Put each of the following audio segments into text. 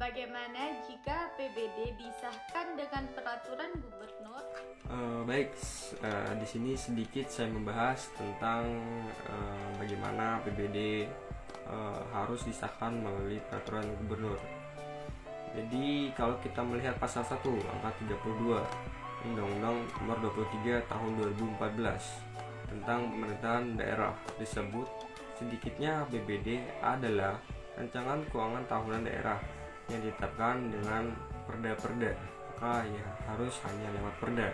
Bagaimana jika APBD disahkan dengan peraturan gubernur? Baik, di sini sedikit saya membahas tentang bagaimana APBD harus disahkan melalui peraturan gubernur. Jadi kalau kita melihat pasal 1 angka 32 Undang-Undang Nomor 23 Tahun 2014 tentang pemerintahan daerah, disebut sedikitnya APBD adalah rancangan keuangan tahunan daerah yang ditetapkan dengan perda-perda, maka ya harus hanya lewat perda.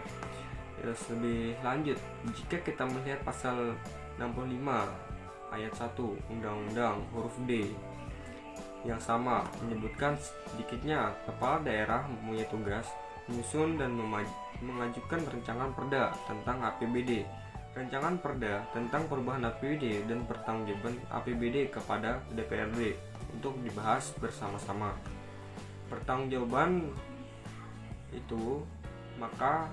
Terus lebih lanjut, jika kita melihat pasal 65 ayat 1 Undang-Undang huruf D yang sama menyebutkan sedikitnya kepala daerah mempunyai tugas menyusun dan mengajukan rancangan perda tentang APBD, rancangan perda tentang perubahan APBD dan pertanggungjawaban APBD kepada DPRD untuk dibahas bersama-sama. Pertanggungjawaban itu, maka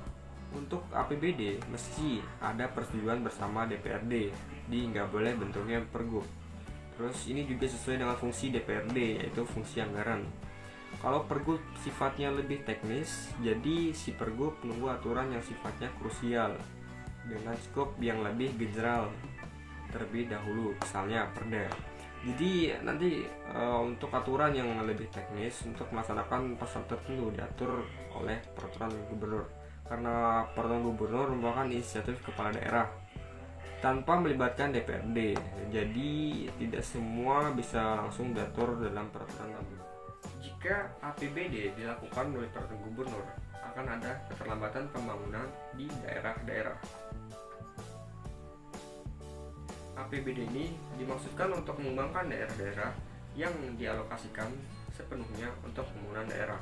untuk APBD mesti ada persetujuan bersama DPRD, nggak boleh bentuknya pergub. Terus ini juga sesuai dengan fungsi DPRD, yaitu fungsi anggaran. Kalau pergub sifatnya lebih teknis, jadi si pergub menunggu aturan yang sifatnya krusial dengan skop yang lebih general terlebih dahulu, misalnya perda. Jadi nanti untuk aturan yang lebih teknis untuk melaksanakan pasal tertentu diatur oleh peraturan gubernur, karena peraturan gubernur merupakan inisiatif kepala daerah tanpa melibatkan DPRD, jadi tidak semua bisa langsung diatur dalam peraturan gubernur. Jika APBD dilakukan oleh peraturan gubernur, akan ada keterlambatan pembangunan di daerah-daerah. APBD ini dimaksudkan untuk mengembangkan daerah-daerah yang dialokasikan sepenuhnya untuk pembangunan daerah.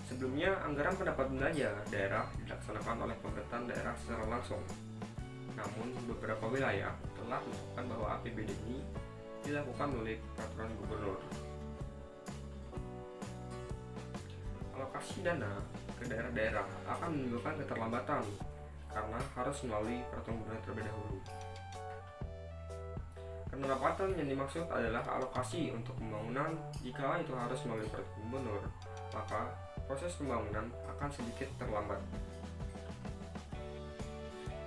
Sebelumnya, anggaran pendapatan belanja daerah dilaksanakan oleh pemerintahan daerah secara langsung. Namun, beberapa wilayah telah menetapkan bahwa APBD ini dilakukan oleh peraturan gubernur. Alokasi dana ke daerah-daerah akan menimbulkan keterlambatan karena harus melalui peraturan gubernur terlebih dahulu. Keterlambatan yang dimaksud adalah alokasi untuk pembangunan. Jika itu harus melalui peraturan gubernur, maka proses pembangunan akan sedikit terlambat.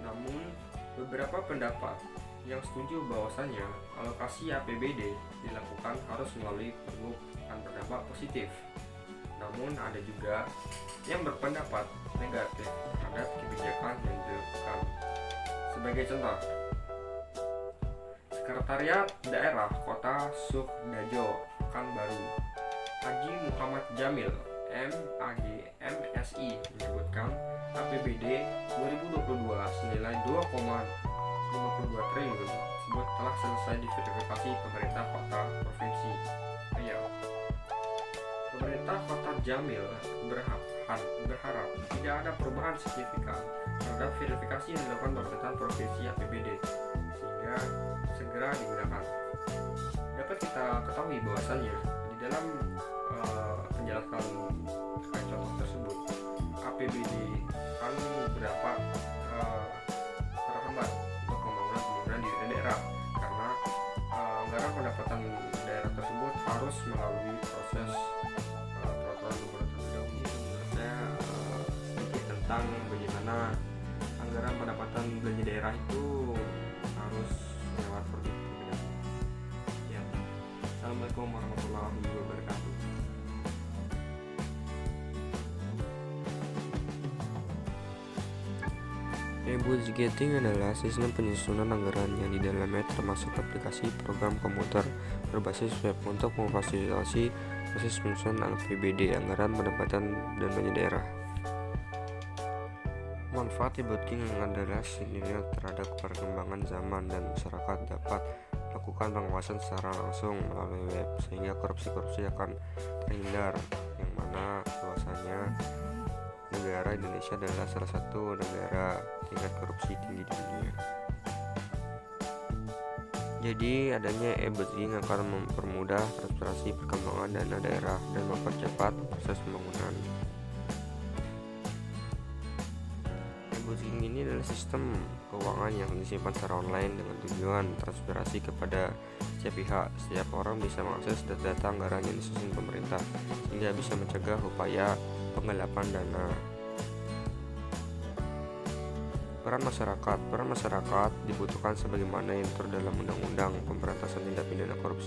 Namun, beberapa pendapat yang setuju bahwasannya alokasi APBD dilakukan harus melalui pergub akan berdampak positif. Namun ada juga yang berpendapat negatif terhadap kebijakan yang dilakukan. Sebagai contoh, Sekretariat Daerah Kota Sukdajo, Pekanbaru, Haji Muhammad Jamil, MAG MSI menyebutkan APBD 2022 senilai 2,52 triliun tersebut telah selesai diverifikasi pemerintah kota provinsi Riau. Pemerintah Kota Jamil berharap tidak ada perubahan signifikan terhadap verifikasi yang dilakukan pemerintahan provinsi APBD sehingga segera digunakan. Dapat kita ketahui bahwasannya di dalam penjelasan contoh tersebut, APBD kan beberapa terhambat untuk pembangunan di daerah karena anggaran pendapatan daerah tersebut harus melalui proses peraturan gubernur terlebih dahulu. Menurut saya sedikit tentang bagaimana anggaran pendapatan belanja daerah itu harus lewat pergub terlebih dahulu. Ya. Assalamualaikum warahmatullahi wabarakatuh. E-budgeting adalah sistem penyusunan anggaran yang di dalamnya termasuk aplikasi program komputer berbasis web untuk memfasilitasi proses penyusunan APBD, anggaran pendapatan dan belanja daerah. Manfaat e-budgeting adalah signifikan terhadap perkembangan zaman dan masyarakat dapat melakukan pengawasan secara langsung melalui web sehingga korupsi-korupsi akan terhindar, yang mana bahwasanya negara Indonesia adalah salah satu negara tingkat korupsi tinggi di dunia. Jadi adanya e-budgeting akan mempermudah transparansi perkembangan dana daerah dan mempercepat proses pembangunan. E-budgeting ini adalah sistem keuangan yang disimpan secara online dengan tujuan transparansi kepada setiap pihak. Setiap orang bisa mengakses data anggaran yang disusun pemerintah, sehingga bisa mencegah upaya penggelapan dana. Peran masyarakat dibutuhkan sebagaimana yang terdalam Undang-Undang Pemberantasan Tindak Pidana Korupsi.